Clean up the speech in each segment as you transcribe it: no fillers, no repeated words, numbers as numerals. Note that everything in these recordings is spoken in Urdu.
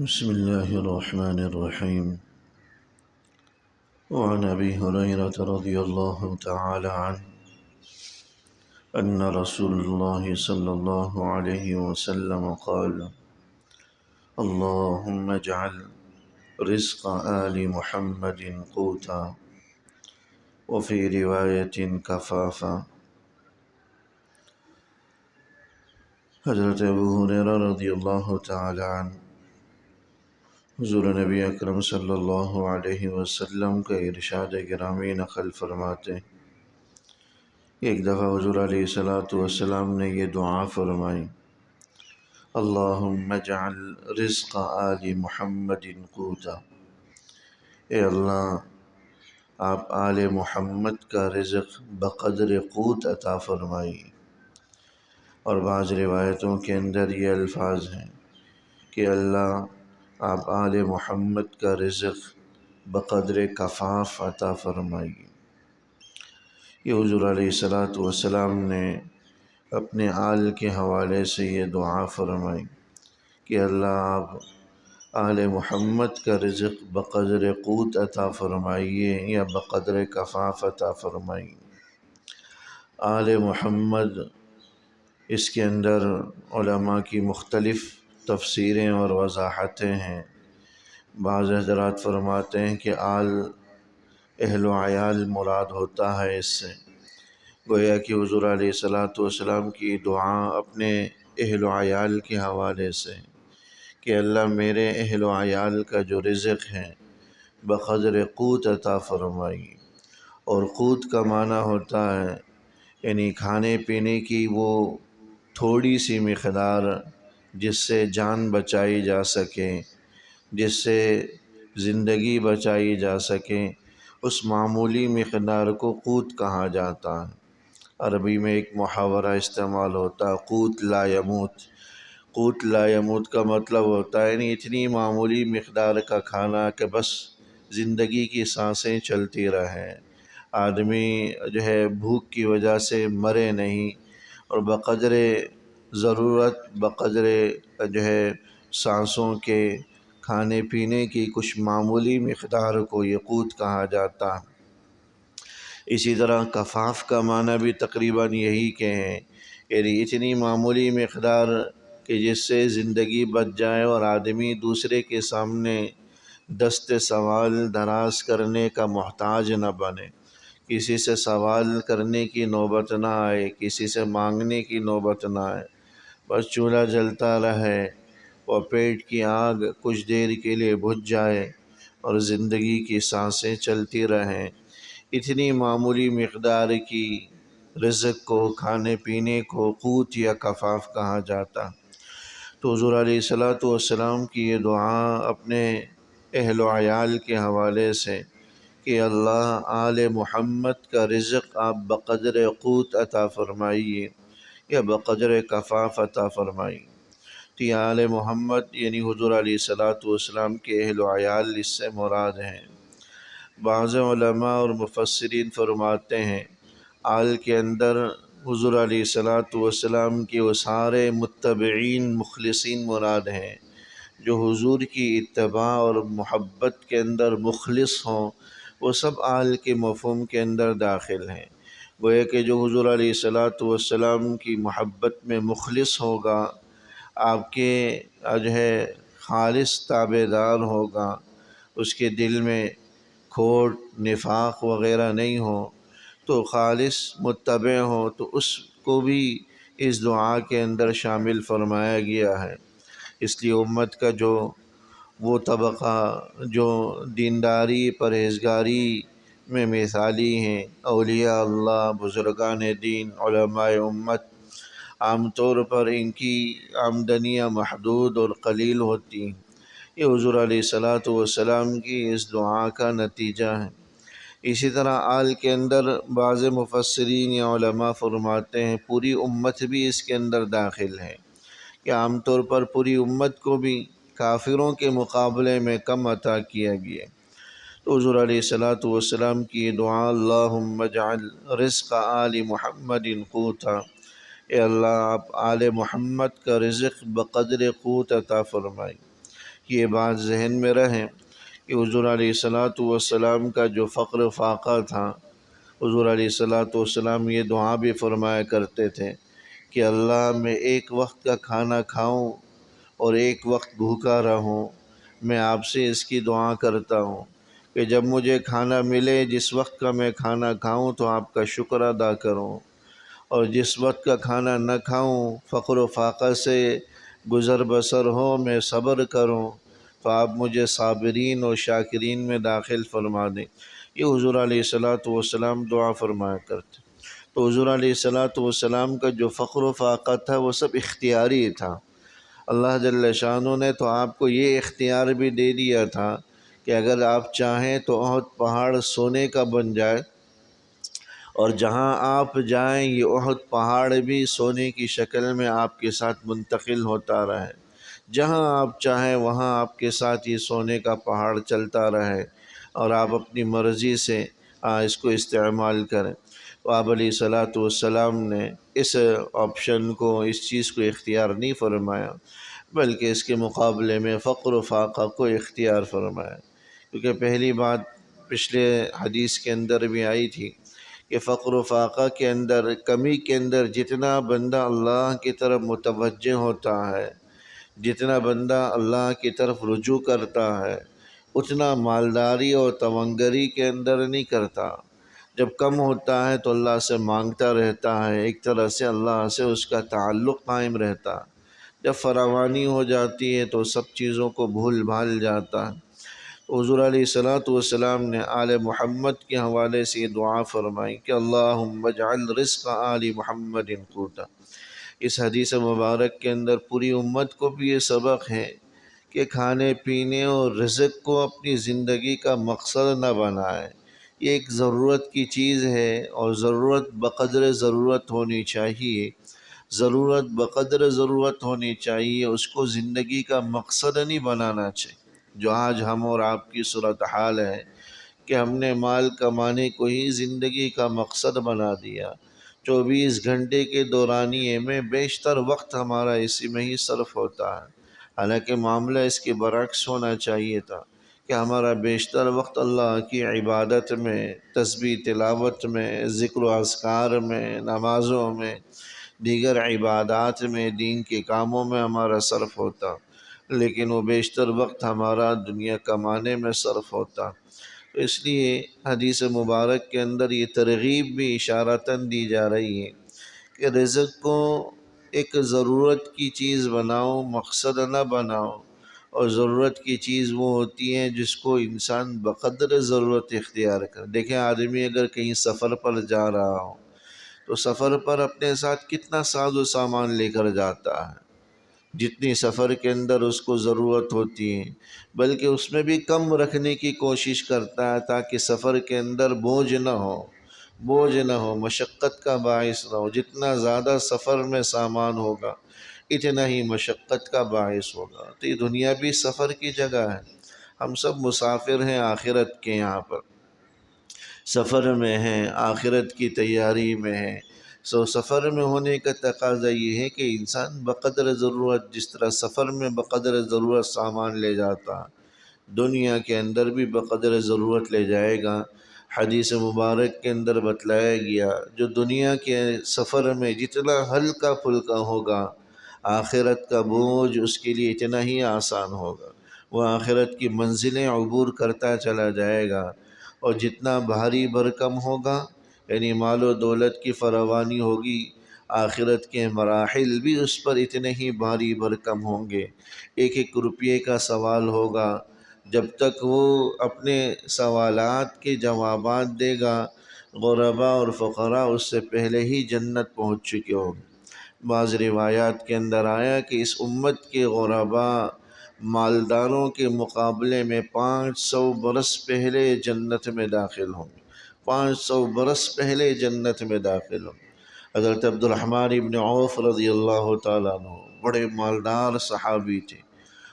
بسم الله الرحمن الرحيم. وعن أبي هريرة رضي الله تعالى عنه أن رسول الله صلى الله عليه وسلم قال: اللهم اجعل رزق آل محمد قوتا، وفي رواية كفافا۔ حضرت ابو ہریرہ رضی اللہ تعالی عنہ حضور نبی اکرم صلی اللہ علیہ وسلم کا ارشاد گرامی نقل فرماتے ہیں۔ ایک دفعہ حضور علیہ السلام نے یہ دعا فرمائی: اللہم اجعل رزق آل محمد قوتا، اے اللہ آپ آل محمد کا رزق بقدر قوت عطا فرمائی۔ اور بعض روایتوں کے اندر یہ الفاظ ہیں کہ اللہ آپ آل محمد کا رزق بقدر کفاف عطا فرمائیے۔ یہ حضور علیہ السلام نے اپنے آل کے حوالے سے یہ دعا فرمائی کہ اللہ آپ آل محمد کا رزق بقدر قوت عطا فرمائیے یا بقدر کفاف عطا فرمائیے۔ آل محمد، اس کے اندر علماء کی مختلف تفسیریں اور وضاحتیں ہیں۔ بعض حضرات فرماتے ہیں کہ آل اہل و عیال مراد ہوتا ہے اس سے، گویا کہ حضور علیہ السلام کی دعا اپنے اہل و عیال کے حوالے سے کہ اللہ میرے اہل و عیال کا جو رزق ہے بقدر قوت عطا فرمائی۔ اور قوت کا معنی ہوتا ہے یعنی کھانے پینے کی وہ تھوڑی سی مقدار جس سے جان بچائی جا سکے، جس سے زندگی بچائی جا سکے، اس معمولی مقدار کو قوت کہا جاتا ہے۔ عربی میں ایک محاورہ استعمال ہوتا ہے، قوت لا یموت۔ قوت لا یموت کا مطلب ہوتا ہے یعنی اتنی معمولی مقدار کا کھانا کہ بس زندگی کی سانسیں چلتی رہیں، آدمی جو ہے بھوک کی وجہ سے مرے نہیں، اور بقدر ضرورت، بقدر جو ہے سانسوں کے کھانے پینے کی کچھ معمولی مقدار کو یہ قوت کہا جاتا ہے۔ اسی طرح کفاف کا معنی بھی تقریباً یہی کہ ہیں، یعنی اتنی معمولی مقدار کہ جس سے زندگی بچ جائے اور آدمی دوسرے کے سامنے دست سوال دراز کرنے کا محتاج نہ بنے، کسی سے سوال کرنے کی نوبت نہ آئے، کسی سے مانگنے کی نوبت نہ آئے، بس چولہا جلتا رہے اور پیٹ کی آگ کچھ دیر کے لیے بجھ جائے اور زندگی کی سانسیں چلتی رہیں۔ اتنی معمولی مقدار کی رزق کو، کھانے پینے کو قوت یا کفاف کہا جاتا۔ تو حضور علیہ السلام کی یہ دعا اپنے اہل و عیال کے حوالے سے کہ اللہ آل محمد کا رزق آپ بقدر قوت عطا فرمائیے یا بقدر کفاف عطا فرمائیے۔ تو یہ آل محمد یعنی حضور علیہ السلام کے اہل و عیال اس سے مراد ہیں۔ بعض علماء اور مفسرین فرماتے ہیں آل کے اندر حضور علیہ السلام کے وہ سارے متبعین مخلصین مراد ہیں جو حضور کی اتباع اور محبت کے اندر مخلص ہوں، وہ سب آل کے مفہوم کے اندر داخل ہیں۔ گویا کہ جو حضور علیہ السلام کی محبت میں مخلص ہوگا، آپ کے جو ہے خالص تابع دار ہوگا، اس کے دل میں کھوٹ نفاق وغیرہ نہیں ہو، تو خالص متبع ہو، تو اس کو بھی اس دعا کے اندر شامل فرمایا گیا ہے۔ اس لیے امت کا جو وہ طبقہ جو دینداری پرہیزگاری میں مثالی ہیں، اولیاء اللہ، بزرگان دین، علماء امت، عام طور پر ان کی آمدنیاں محدود اور قلیل ہوتی ہیں۔ یہ حضور علیہ السلام کی اس دعا کا نتیجہ ہے۔ اسی طرح آل کے اندر بعض مفسرین یا علماء فرماتے ہیں پوری امت بھی اس کے اندر داخل ہے، کہ عام طور پر پوری امت کو بھی کافروں کے مقابلے میں کم عطا کیا گیا۔ تو حضور علیہ السلام کی دعا اللہم اجعل رزق آل محمد قوتا، اے اللہ آپ آل محمد کا رزق بقدر قوت عطا فرمائی۔ یہ بات ذہن میں رہے کہ حضور علیہ الصلاۃ والسلام کا جو فقر فاقہ تھا، حضور علیہ الصلاۃ والسلام یہ دعا بھی فرمایا کرتے تھے کہ اللہ میں ایک وقت کا کھانا کھاؤں اور ایک وقت بھوکا رہوں، میں آپ سے اس کی دعا کرتا ہوں کہ جب مجھے کھانا ملے، جس وقت کا میں کھانا کھاؤں تو آپ کا شکر ادا کروں، اور جس وقت کا کھانا نہ کھاؤں، فقر و فاقہ سے گزر بسر ہو، میں صبر کروں تو آپ مجھے صابرین اور شاکرین میں داخل فرما دیں۔ یہ حضور علیہ الصلاۃ والسلام دعا فرمایا کرتے۔ تو حضور علیہ الصلاۃ والسلام کا جو فقر و فاقہ تھا وہ سب اختیاری تھا۔ اللہ جل شانہ نے تو آپ کو یہ اختیار بھی دے دیا تھا کہ اگر آپ چاہیں تو احد پہاڑ سونے کا بن جائے، اور جہاں آپ جائیں یہ احد پہاڑ بھی سونے کی شکل میں آپ کے ساتھ منتقل ہوتا رہے۔ جہاں آپ چاہیں وہاں آپ کے ساتھ یہ سونے کا پہاڑ چلتا رہے، اور آپ اپنی مرضی سے اس کو استعمال کریں۔ تو آپ علیہ الصلاۃ والسلام نے اس آپشن کو، اس چیز کو اختیار نہیں فرمایا، بلکہ اس کے مقابلے میں فقر و فاقہ کو اختیار فرمایا، کیونکہ پہلی بات پچھلے حدیث کے اندر بھی آئی تھی کہ فقر و فاقہ کے اندر، کمی کے اندر جتنا بندہ اللہ کی طرف متوجہ ہوتا ہے، جتنا بندہ اللہ کی طرف رجوع کرتا ہے، اتنا مالداری اور تونگری کے اندر نہیں کرتا۔ جب کم ہوتا ہے تو اللہ سے مانگتا رہتا ہے، ایک طرح سے اللہ سے اس کا تعلق قائم رہتا۔ جب فراوانی ہو جاتی ہے تو سب چیزوں کو بھول بھال جاتا ہے۔ حضور علیہ الصلاۃ والسلام نے آل محمد کے حوالے سے یہ دعا فرمائی کہ اللہم اجعل رزق آل محمد قوتا۔ اس حدیث مبارک کے اندر پوری امت کو بھی یہ سبق ہے کہ کھانے پینے اور رزق کو اپنی زندگی کا مقصد نہ بنائے۔ یہ ایک ضرورت کی چیز ہے، اور ضرورت بقدر ضرورت ہونی چاہیے، ضرورت بقدر ضرورت ہونی چاہیے، اس کو زندگی کا مقصد نہیں بنانا چاہیے۔ جو آج ہم اور آپ کی صورتحال ہے کہ ہم نے مال کمانے کو ہی زندگی کا مقصد بنا دیا، 24 گھنٹے کے دورانیے میں بیشتر وقت ہمارا اسی میں ہی صرف ہوتا ہے، حالانکہ معاملہ اس کے برعکس ہونا چاہیے تھا کہ ہمارا بیشتر وقت اللہ کی عبادت میں، تسبیح تلاوت میں، ذکر و اذکار میں، نمازوں میں، دیگر عبادات میں، دین کے کاموں میں ہمارا صرف ہوتا، لیکن وہ بیشتر وقت ہمارا دنیا کمانے میں صرف ہوتا۔ تو اس لیے حدیث مبارک کے اندر یہ ترغیب بھی اشارتاً دی جا رہی ہے کہ رزق کو ایک ضرورت کی چیز بناؤ، مقصد نہ بناؤ، اور ضرورت کی چیز وہ ہوتی ہے جس کو انسان بقدر ضرورت اختیار کر۔ دیکھیں آدمی اگر کہیں سفر پر جا رہا ہو تو سفر پر اپنے ساتھ کتنا ساز و سامان لے کر جاتا ہے، جتنی سفر کے اندر اس کو ضرورت ہوتی ہے، بلکہ اس میں بھی کم رکھنے کی کوشش کرتا ہے تاکہ سفر کے اندر بوجھ نہ ہو، مشقت کا باعث نہ ہو۔ جتنا زیادہ سفر میں سامان ہوگا اتنا ہی مشقت کا باعث ہوگا۔ تو یہ دنیا بھی سفر کی جگہ ہے، ہم سب مسافر ہیں آخرت کے، یہاں پر سفر میں ہیں، آخرت کی تیاری میں ہیں۔ سفر میں ہونے کا تقاضا یہ ہے کہ انسان بقدر ضرورت، جس طرح سفر میں بقدر ضرورت سامان لے جاتا، دنیا کے اندر بھی بقدر ضرورت لے جائے گا۔ حدیث مبارک کے اندر بتلایا گیا جو دنیا کے سفر میں جتنا ہلکا پھلکا ہوگا، آخرت کا بوجھ اس کے لیے اتنا ہی آسان ہوگا، وہ آخرت کی منزلیں عبور کرتا چلا جائے گا۔ اور جتنا بھاری بھرکم ہوگا، یعنی مال و دولت کی فراوانی ہوگی، آخرت کے مراحل بھی اس پر اتنے ہی بھاری بھرکم ہوں گے۔ ایک ایک روپیے کا سوال ہوگا، جب تک وہ اپنے سوالات کے جوابات دے گا، غرباء اور فقراء اس سے پہلے ہی جنت پہنچ چکے ہوں گے۔ بعض روایات کے اندر آیا کہ اس امت کے غرباء مالداروں کے مقابلے میں 500 برس پہلے جنت میں داخل ہوں گے، 500 برس پہلے جنت میں داخل ہوں گے۔ حضرت عبد الرحمن ابن عوف رضی اللہ تعالیٰ عنہ بڑے مالدار صحابی تھے،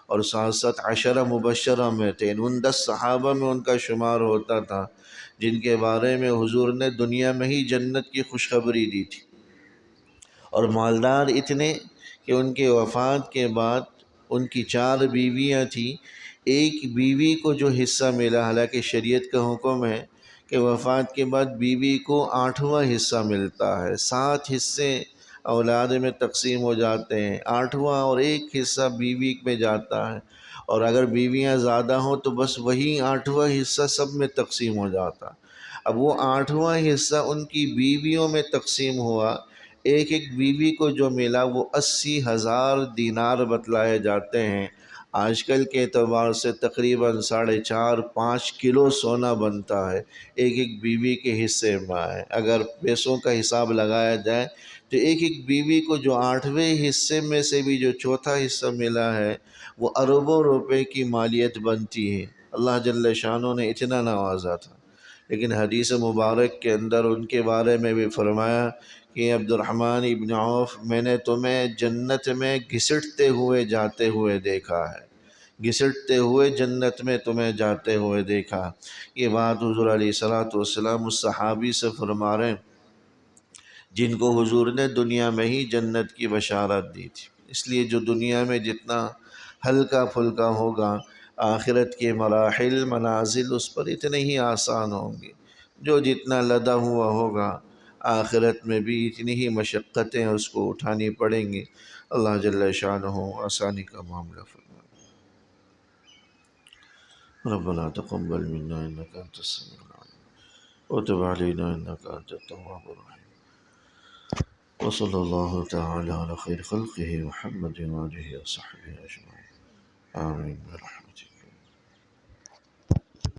اور 67 عشرہ مبشرہ میں تھے، ان 10 صحابہ میں ان کا شمار ہوتا تھا جن کے بارے میں حضور نے دنیا میں ہی جنت کی خوشخبری دی تھی، اور مالدار اتنے کہ ان کے وفات کے بعد ان کی 4 بیویاں تھیں، ایک بیوی کو جو حصہ ملا، حالانکہ شریعت کا حکم ہے کہ وفات کے بعد بیوی کو 8واں حصہ ملتا ہے، 7 حصے اولاد میں تقسیم ہو جاتے ہیں، 8واں اور ایک حصہ بیوی میں جاتا ہے، اور اگر بیویاں زیادہ ہوں تو بس وہی 8واں حصہ سب میں تقسیم ہو جاتا۔ اب وہ 8واں حصہ ان کی بیویوں میں تقسیم ہوا، ایک ایک بیوی کو جو ملا وہ 80,000 دینار بتلائے جاتے ہیں۔ آج کل کے اعتبار سے تقریباً 4.5-5 کلو سونا بنتا ہے ایک ایک بیوی کے حصے میں ہے۔ اگر پیسوں کا حساب لگایا جائے تو ایک ایک بیوی کو جو 8ویں حصے میں سے بھی جو چوتھا حصہ ملا ہے وہ اربوں روپے کی مالیت بنتی ہے۔ اللہ جل شانہ نے اتنا نوازا تھا، لیکن حدیث مبارک کے اندر ان کے بارے میں بھی فرمایا کہ عبد الرحمن ابن عوف، میں نے تمہیں جنت میں گھسٹتے ہوئے جاتے ہوئے دیکھا ہے، گھسٹتے ہوئے جنت میں تمہیں جاتے ہوئے دیکھا۔ یہ بات حضور علیہ السلام اس صحابی سے فرما رہے ہیں جن کو حضور نے دنیا میں ہی جنت کی بشارت دی تھی۔ اس لیے جو دنیا میں جتنا ہلکا پھلکا ہوگا، آخرت کے مراحل منازل اس پر اتنے ہی آسان ہوں گے۔ جو جتنا لدا ہوا ہوگا، آخرت میں بھی اتنی ہی مشقتیں اس کو اٹھانی پڑیں گی۔ اللہ جل شانہ آسانی کا معاملہ فرمائے۔ ربنا تقبل منا انك انت السميع العليم وتب علينا انك انت التواب الرحيم، وصلى الله تعالى على خير خلقه محمد وآله وصحبه أجمعين، آمين برحمتك.